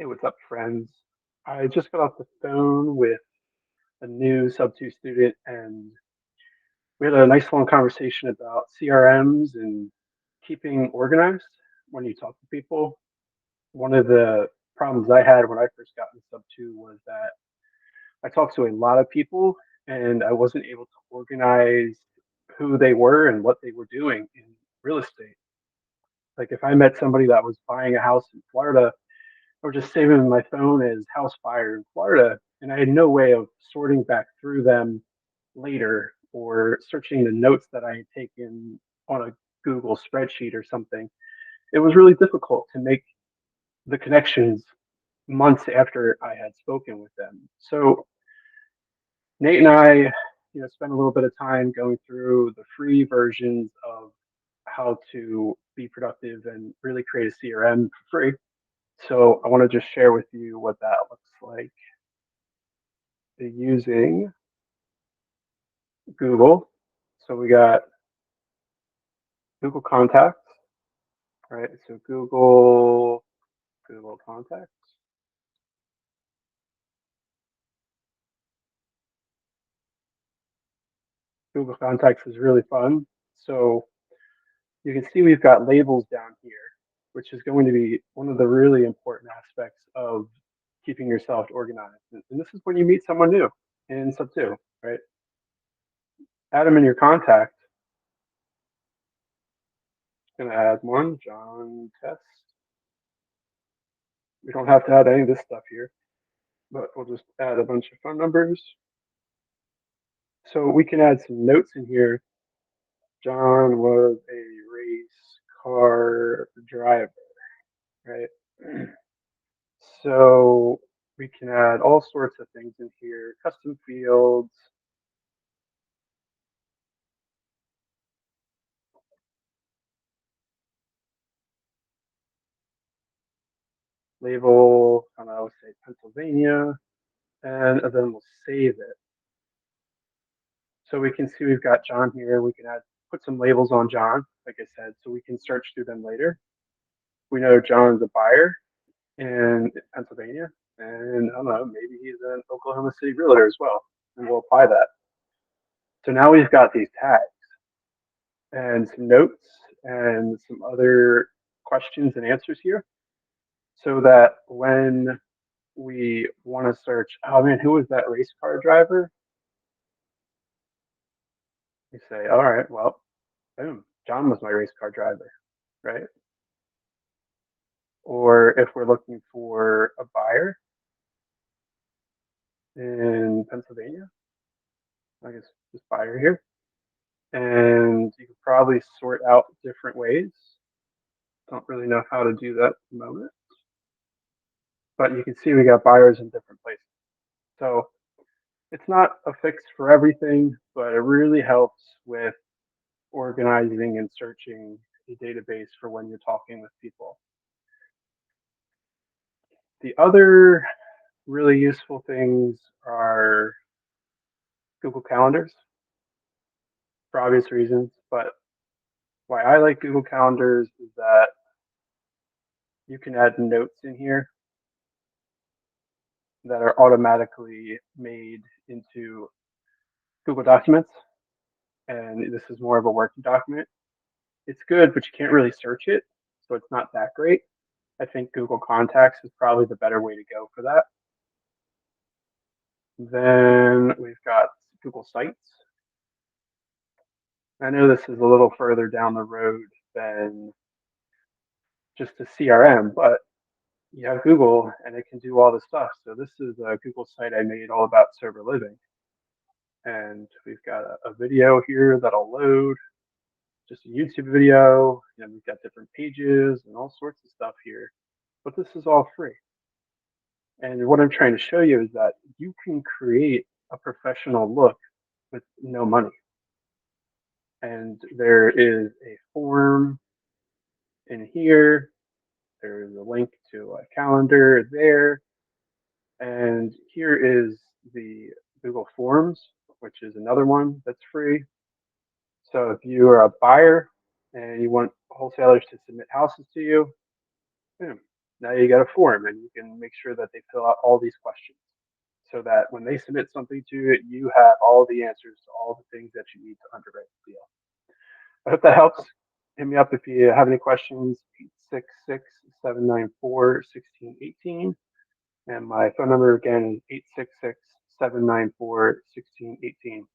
Hey, what's up, friends? I just got off the phone with a new Sub 2 student, and we had a nice long conversation about CRMs and keeping organized when you talk to people. One of the problems I had when I first got into Sub 2 was that I talked to a lot of people and I wasn't able to organize who they were and what they were doing in real estate. Like if I met somebody that was buying a house in Florida, or just saving my phone as house fire in Florida, and I had no way of sorting back through them later or searching the notes that I had taken on a Google spreadsheet or something. It was really difficult to make the connections months after I had spoken with them. So Nate and I, spent a little bit of time going through the free versions of how to be productive and really create a CRM for free. So I want to just share with you what that looks like using Google. So we got Google Contacts, right? So Google Contacts. Google Contacts is really fun. So you can see we've got labels down here, which is going to be one of the really important aspects of keeping yourself organized. And this is when you meet someone new in Sub 2, right? Add them in your contact. Going to add one, John Test. We don't have to add any of this stuff here, but we'll just add a bunch of phone numbers. So we can add some notes in here. John was a race car driver, right? So we can add all sorts of things in here, custom fields. Label, I don't know, say Pennsylvania, and then we'll save it. So we can see we've got John here. We can put some labels on John, like I said, so we can search through them later. We know John's a buyer in Pennsylvania, and I don't know, maybe he's an Oklahoma City realtor as well, and we'll apply that. So now we've got these tags and some notes and some other questions and answers here, so that when we want to search, oh man, who was that race car driver? We say, all right, well, boom, John was my race car driver, right? Or if we're looking for a buyer in Pennsylvania, I guess this buyer here, and you could probably sort out different ways. Don't really know how to do that at the moment, but you can see we got buyers in different places. So it's not a fix for everything, but it really helps with organizing and searching a database for when you're talking with people. The other really useful things are Google Calendars for obvious reasons, but why I like Google Calendars is that you can add notes in here that are automatically made into Google Documents, and this is more of a working document. It's good, but you can't really search it, so it's not that great. I think Google Contacts is probably the better way to go for that. Then we've got Google Sites. I know this is a little further down the road than just a CRM, but you have Google and it can do all this stuff. So this is a Google site I made all about sober living. And we've got a video here that'll load, just a YouTube video. We've got different pages and all sorts of stuff here, but this is all free. And what I'm trying to show you is that you can create a professional look with no money. And there is a form in here. There's a link to a calendar there. And here is the Google Forms, which is another one that's free. So if you are a buyer and you want wholesalers to submit houses to you, boom, Now you got a form, and you can make sure that they fill out all these questions so that when they submit something to it, you have all the answers to all the things that you need to underwrite the deal. I hope that helps. Hit me up if you have any questions, 866-794-1618. And my phone number again is 866-794-1618.